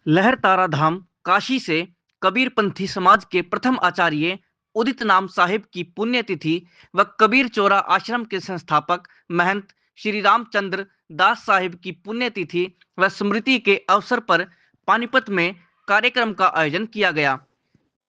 लहरतारा धाम काशी से कबीरपंथी समाज के प्रथम आचार्य उदित नाम साहिब की पुण्यतिथि व कबीर चौरा आश्रम के संस्थापक महंत श्री रामचंद्र दास साहिब की पुण्यतिथि व स्मृति के अवसर पर पानीपत में कार्यक्रम का आयोजन किया गया।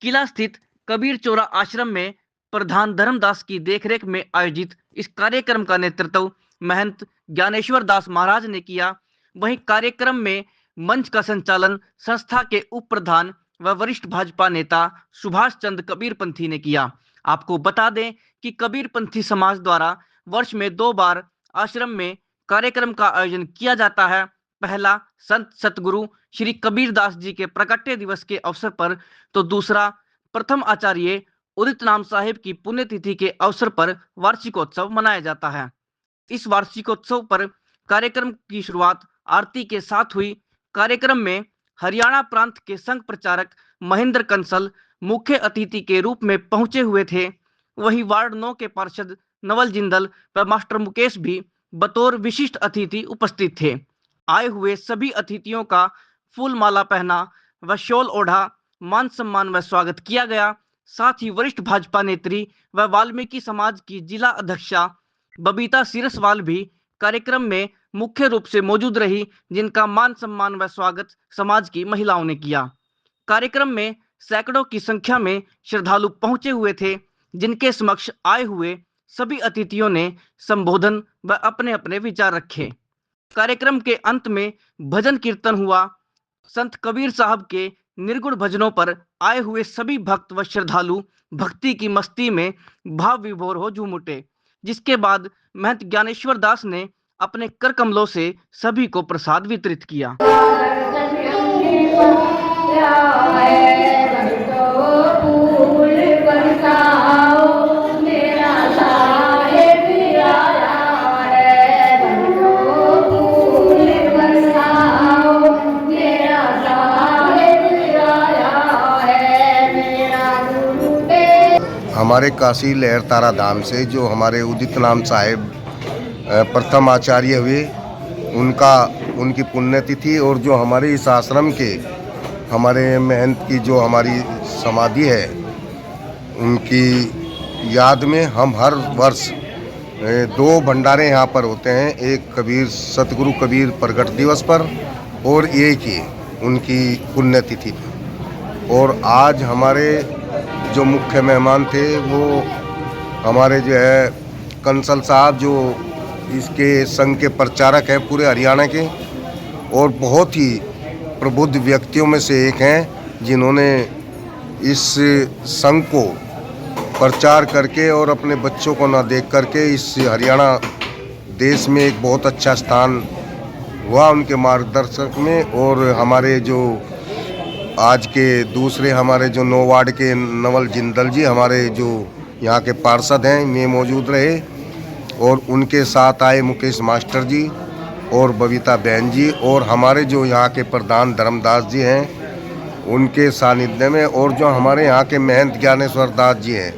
किला स्थित कबीर चौरा आश्रम में प्रधान धर्मदास की देखरेख में आयोजित इस कार्यक्रम का नेतृत्व महंत ज्ञानेश्वर दास महाराज ने किया। वहीं कार्यक्रम में मंच का संचालन संस्था के उप प्रधान व वरिष्ठ भाजपा नेता सुभाष चंद्र कबीरपंथी ने किया। आपको बता दें कि कबीरपंथी समाज द्वारा वर्ष में 2 बार आश्रम में कार्यक्रम का आयोजन किया जाता है। पहला संत सतगुरु श्री कबीरदास जी के प्रकट्य दिवस के अवसर पर, तो दूसरा प्रथम आचार्य उदित नाम साहिब की पुण्यतिथि के अवसर पर वार्षिकोत्सव मनाया जाता है। इस वार्षिकोत्सव पर कार्यक्रम की शुरुआत आरती के साथ हुई। कार्यक्रम में हरियाणा प्रांत के संघ प्रचारक महेंद्र कंसल मुख्य अतिथि के रूप में पहुंचे हुए थे। वहीं वार्ड 9 के पार्षद नवल जिंदल व मास्टर मुकेश भी बतौर विशिष्ट अतिथि उपस्थित थे। आए हुए सभी अतिथियों का फूल माला पहना व शॉल ओढ़ा मान सम्मान व स्वागत किया गया। साथ ही वरिष्ठ भाजपा नेत्री व वाल्मीकि समाज की जिला अध्यक्षा बबीता सिरसवाल भी कार्यक्रम में मुख्य रूप से मौजूद रही, जिनका मान सम्मान व स्वागत समाज की महिलाओं ने किया। कार्यक्रम में सैकड़ों की संख्या में श्रद्धालु पहुंचे हुए थे, जिनके समक्ष आए हुए सभी अतिथियों ने संबोधन व अपने अपने विचार रखे। कार्यक्रम के अंत में भजन कीर्तन हुआ। संत कबीर साहब के निर्गुण भजनों पर आए हुए सभी भक्त व श्रद्धालु भक्ति की मस्ती में भाव विभोर हो झूम उठे, जिसके बाद महंत ज्ञानेश्वर दास ने अपने कर कमलों से सभी को प्रसाद वितरित किया। हमारे काशी लहरतारा धाम से जो हमारे उदित नाम साहिब प्रथम आचार्य हुए, उनकी पुण्यतिथि और जो हमारे इस आश्रम के हमारे महंत की जो हमारी समाधि है, उनकी याद में हम हर वर्ष 2 भंडारे यहाँ पर होते हैं। एक कबीर सतगुरु कबीर प्रगट दिवस पर और एक ही उनकी पुण्यतिथि पर। और आज हमारे जो मुख्य मेहमान थे वो हमारे जो है कंसल साहब, जो इसके संघ के प्रचारक हैं पूरे हरियाणा के, और बहुत ही प्रबुद्ध व्यक्तियों में से एक हैं, जिन्होंने इस संघ को प्रचार करके और अपने बच्चों को ना देख करके इस हरियाणा देश में एक बहुत अच्छा स्थान हुआ उनके मार्गदर्शक में। और हमारे जो आज के दूसरे हमारे जो 9 वार्ड के नवल जिंदल जी, हमारे जो यहाँ के पार्षद हैं, में मौजूद रहे, और उनके साथ आए मुकेश मास्टर जी और बबीता बहन जी, और हमारे जो यहाँ के प्रधान धर्मदास जी हैं उनके सानिध्य में, और जो हमारे यहाँ के महंत ज्ञानेश्वर दास जी हैं,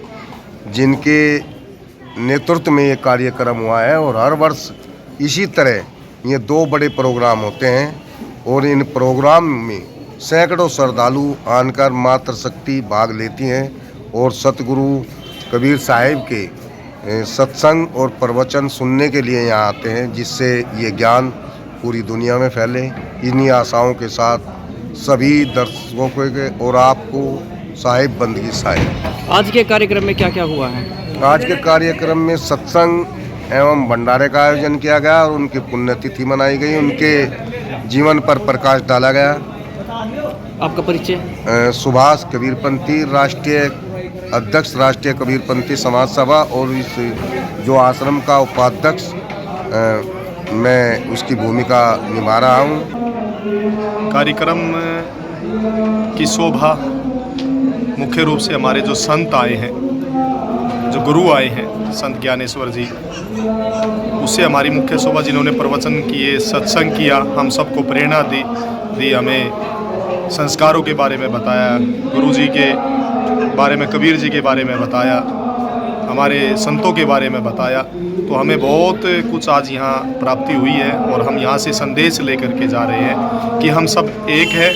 जिनके नेतृत्व में ये कार्यक्रम हुआ है। और हर वर्ष इसी तरह ये 2 बड़े प्रोग्राम होते हैं, और इन प्रोग्राम में सैकड़ों श्रद्धालु आनकर मातृशक्ति भाग लेती हैं और सतगुरु कबीर साहिब के सत्संग और प्रवचन सुनने के लिए यहाँ आते हैं, जिससे ये ज्ञान पूरी दुनिया में फैले। इन्हीं आशाओं के साथ सभी दर्शकों के और आपको साहिब बंदगी साहिब। आज के कार्यक्रम में क्या क्या हुआ है? आज के कार्यक्रम में सत्संग एवं भंडारे का आयोजन किया गया और उनकी पुण्यतिथि मनाई गई, उनके जीवन पर प्रकाश डाला गया। आपका परिचय? सुभाष कबीरपंथी, राष्ट्रीय अध्यक्ष राष्ट्रीय कबीरपंथी समाज सभा, और इस जो आश्रम का उपाध्यक्ष मैं उसकी भूमिका निभा रहा हूँ। कार्यक्रम की शोभा मुख्य रूप से हमारे जो संत आए हैं, जो गुरु आए हैं, संत ज्ञानेश्वर जी, उससे हमारी मुख्य शोभा, जिन्होंने प्रवचन किए, सत्संग किया, हम सबको प्रेरणा दी, हमें संस्कारों के बारे में बताया, गुरु जी के बारे में, कबीर जी के बारे में बताया, हमारे संतों के बारे में बताया, तो हमें बहुत कुछ आज यहाँ प्राप्ति हुई है और हम यहाँ से संदेश लेकर के जा रहे हैं कि हम सब एक हैं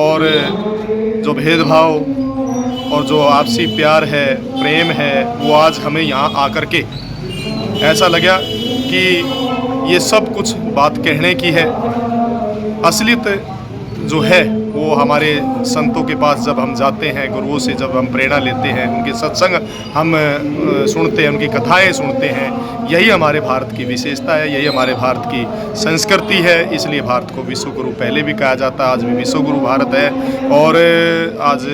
और जो भेदभाव और जो आपसी प्यार है, प्रेम है, वो आज हमें यहाँ आकर के ऐसा लगा कि ये सब कुछ बात कहने की है। असलियत जो है वो हमारे संतों के पास जब हम जाते हैं, गुरुओं से जब हम प्रेरणा लेते हैं, उनके सत्संग हम सुनते हैं, उनकी कथाएं सुनते हैं, यही हमारे भारत की विशेषता है, यही हमारे भारत की संस्कृति है। इसलिए भारत को विश्व गुरु पहले भी कहा जाता है, आज भी विश्व गुरु भारत है। और आज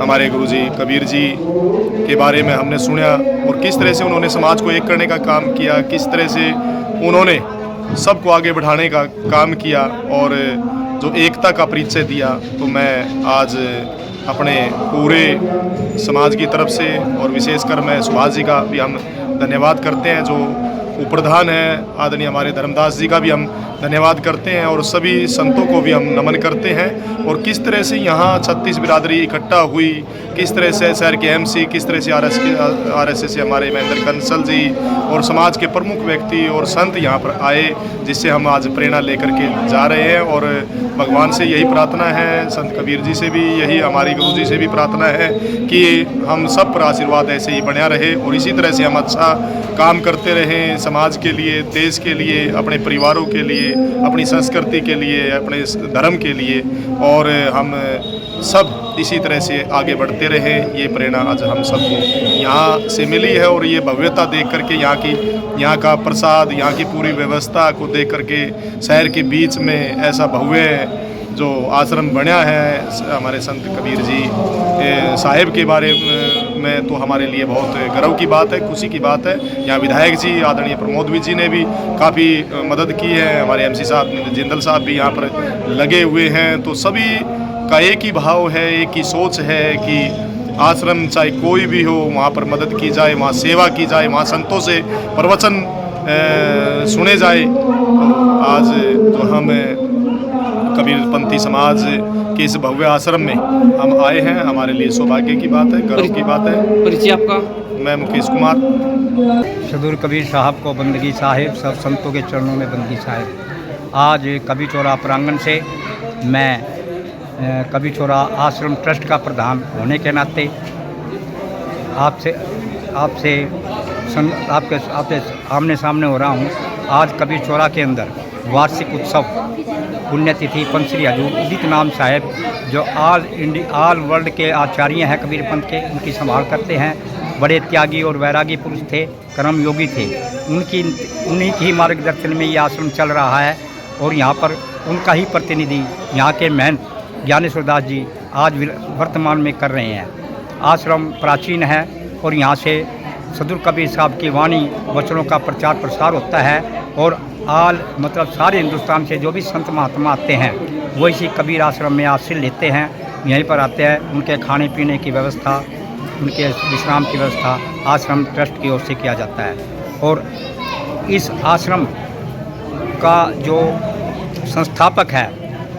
हमारे गुरुजी कबीर जी के बारे में हमने सुना और किस तरह से उन्होंने समाज को एक करने का काम किया, किस तरह से उन्होंने सबको आगे बढ़ाने का काम किया और जो एकता का परिचय दिया। तो मैं आज अपने पूरे समाज की तरफ से और विशेषकर मैं सुभाष जी का भी हम धन्यवाद करते हैं, जो उपप्रधान हैं आदरणीय हमारे धर्मदास जी का भी हम धन्यवाद करते हैं और सभी संतों को भी हम नमन करते हैं। और किस तरह से यहाँ 36 बिरादरी इकट्ठा हुई, किस तरह से शहर के एमसी, किस तरह से आरएसएस से हमारे महेंद्र कंसल जी और समाज के प्रमुख व्यक्ति और संत यहाँ पर आए, जिससे हम आज प्रेरणा लेकर के जा रहे हैं। और भगवान से यही प्रार्थना है, संत कबीर जी से भी यही, हमारी गुरु जी से भी प्रार्थना है कि हम सब पर आशीर्वाद ऐसे ही बना रहे और इसी तरह से हम अच्छा काम करते रहें समाज के लिए, देश के लिए, अपने परिवारों के लिए, अपनी संस्कृति के लिए, अपने धर्म के लिए, और हम सब इसी तरह से आगे बढ़ते रहें। ये प्रेरणा आज हम सबको यहाँ से मिली है और ये भव्यता देख करके, यहाँ का प्रसाद, यहाँ की पूरी व्यवस्था को देख करके, शहर के बीच में ऐसा भव्य जो आश्रम बना है हमारे संत कबीर जी साहिब के बारे में, तो हमारे लिए बहुत गर्व की बात है, खुशी की बात है। यहाँ विधायक जी आदरणीय प्रमोद जी ने भी काफ़ी मदद की है, हमारे एमसी साहब जिंदल साहब भी यहाँ पर लगे हुए हैं। तो सभी का एक ही भाव है, एक ही सोच है कि आश्रम चाहे कोई भी हो, वहाँ पर मदद की जाए, वहाँ सेवा की जाए, वहाँ संतों से प्रवचन सुने जाए। आज जो हम कबीरपंथी समाज के इस भव्य आश्रम में हम आए हैं, हमारे लिए सौभाग्य की बात है, गर्व की बात है। परिचय आपका? मैं मुकेश कुमार। सदुर कबीर साहब को बंदगी साहिब, सब संतों के चरणों में बंदगी साहिब। आज कबीर चौरा प्रांगण से मैं कबीर चौरा आश्रम ट्रस्ट का प्रधान होने के नाते आपके आमने सामने हो रहा हूँ। आज कबीर चौरा के अंदर वार्षिक उत्सव पुण्यतिथि पंचश्री हजूर उदित नाम साहेब, जो ऑल वर्ल्ड के आचार्य हैं कबीर पंथ के, उनकी संभाल करते हैं। बड़े त्यागी और वैरागी पुरुष थे, कर्म योगी थे। उन्हीं की मार्गदर्शन में ये आश्रम चल रहा है और यहाँ पर उनका ही प्रतिनिधि यहाँ के महंत ज्ञानेश्वर दास जी आज वर्तमान में कर रहे हैं। आश्रम प्राचीन है और यहाँ से सदुर कबीर साहब की वाणी वचनों का प्रचार प्रसार होता है और मतलब सारे हिंदुस्तान से जो भी संत महात्मा आते हैं वो इसी कबीर आश्रम में आश्रय लेते हैं, यहीं पर आते हैं। उनके खाने पीने की व्यवस्था, उनके विश्राम की व्यवस्था आश्रम ट्रस्ट की ओर से किया जाता है। और इस आश्रम का जो संस्थापक है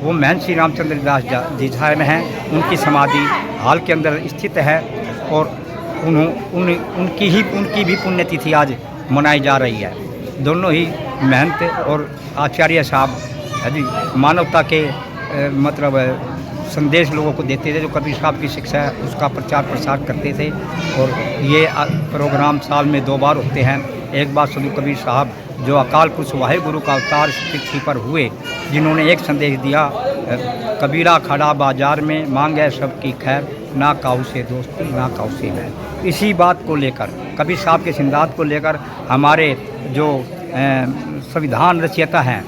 वो महंत श्री रामचंद्र दास जी साहब हैं। उनकी समाधि हाल के अंदर स्थित है और उनकी भी पुण्यतिथि आज मनाई जा रही है। दोनों ही महंत और आचार्य साहब यदि मानवता के मतलब संदेश लोगों को देते थे, जो कबीर साहब की शिक्षा है उसका प्रचार प्रसार करते थे। और ये प्रोग्राम साल में 2 बार होते हैं। एक बार सदुर कबीर साहब जो अकाल पुरुष वाहिगुरु का अवतार पृथ्वी पर हुए, जिन्होंने एक संदेश दिया, कबीरा खड़ा बाजार में मांगे सबकी खैर, ना काऊ से दोस्ती ना काऊ से बैर। इसी बात को लेकर, कबीर साहब के सिद्धांत को लेकर हमारे जो संविधान रचयिता हैं,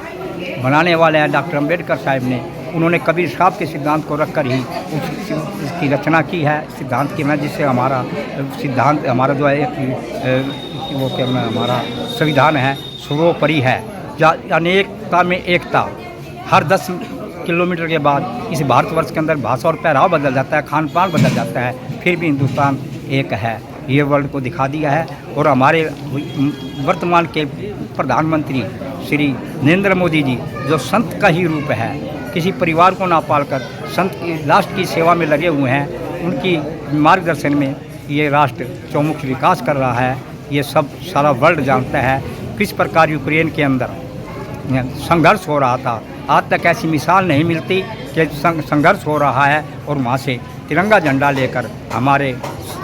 बनाने वाले हैं डॉक्टर अम्बेडकर साहब ने, उन्होंने कबीर साहब के सिद्धांत को रखकर ही उसकी रचना की है, सिद्धांत की, जिससे हमारा सिद्धांत, हमारा जो है वो क्या हमारा संविधान है सर्वोपरि है। अनेकता में एकता। हर 10 किलोमीटर के बाद इस भारतवर्ष के अंदर भाषा और पहराव बदल जाता है, खान पान बदल जाता है, फिर भी हिंदुस्तान एक है। ये वर्ल्ड को दिखा दिया है। और हमारे वर्तमान के प्रधानमंत्री श्री नरेंद्र मोदी जी, जो संत का ही रूप है, किसी परिवार को ना पालकर संत राष्ट्र की सेवा में लगे हुए हैं, उनकी मार्गदर्शन में ये राष्ट्र चौमुखी विकास कर रहा है, ये सब सारा वर्ल्ड जानता है। किस प्रकार यूक्रेन के अंदर संघर्ष हो रहा था, आज तक ऐसी मिसाल नहीं मिलती कि संघर्ष हो रहा है और वहाँ से तिरंगा झंडा लेकर हमारे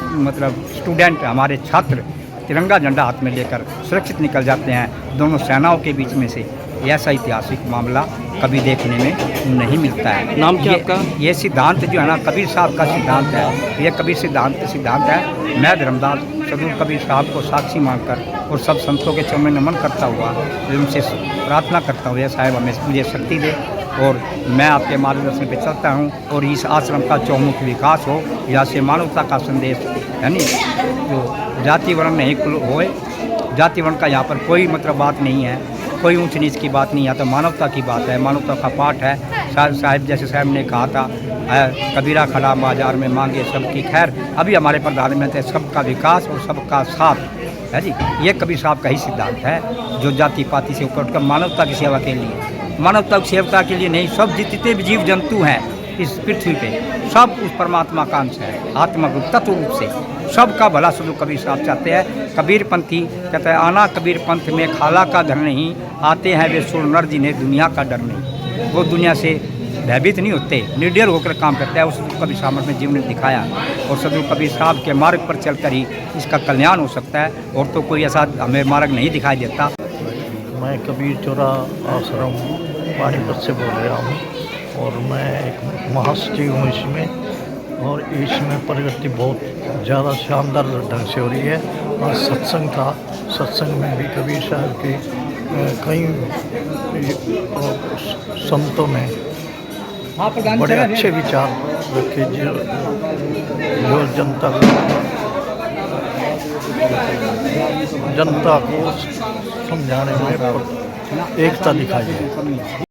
मतलब स्टूडेंट, हमारे छात्र तिरंगा झंडा हाथ में लेकर सुरक्षित निकल जाते हैं दोनों सेनाओं के बीच में से। ऐसा ऐतिहासिक मामला कभी देखने में नहीं मिलता है। नाम क्या आपका? ये सिद्धांत जो है ना, कबीर साहब का सिद्धांत है। ये कबीर सिद्धांत है। मैं धर्मदास सदगुरु कबीर साहब को साक्षी मानकर और सब संतों के चरण में नमन करता हुआ उनसे प्रार्थना करता हूँ, साहिब हमें मुझे शक्ति दे और मैं आपके मार्गदर्शन पे चलता हूँ और इस आश्रम का चौमुखी विकास हो, यहाँ से मानवता का संदेश, यानी जो जाति वर्ण नहीं होए, जाति वर्ण का यहाँ पर कोई मतलब बात नहीं है, कोई ऊंच नीच की बात नहीं है, तो मानवता की बात है, मानवता का पाठ है। साहिब जैसे साहब ने कहा था, कबीरा खड़ा बाजार में मांगे सबकी खैर। अभी हमारे प्रधानमंत्री सबका विकास और सबका साथ है जी, ये कबीर साहब का ही सिद्धांत है, जो जाति पाति से ऊपर उठकर मानवता की सेवा के लिए, मानवता की सेवता के लिए नहीं, सब जितने भी जीव जंतु हैं इस पृथ्वी पे सब उस परमात्मा का अंश है, आत्मा रूप तत्व रूप से सबका भला सदु कबीर साहब चाहते हैं। कबीर पंथी कहते हैं, आना कबीर पंथ में खाला का घर नहीं, आते हैं वे सुर नर जिन्हें दुनिया का डर नहीं। वो दुनिया से भयभीत नहीं होते, निर्डर होकर काम करते हैं। उस कबीर साहब ने जीवन में दिखाया और सदु कबीर साहब के मार्ग पर चलकर ही इसका कल्याण हो सकता है, और तो कोई ऐसा हमें मार्ग नहीं दिखाई देता। मैं कबीर चौरा आश्रम पानीपत से बोल रहा हूँ और मैं एक महासचिव हूँ इसमें, और इसमें प्रगति बहुत ज़्यादा शानदार ढंग से हो रही है। और सत्संग था, सत्संग में भी कबीर साहब के कई संतों ने बड़े अच्छे विचार रखे, जो जनता को समझाने में एकता दिखाई है।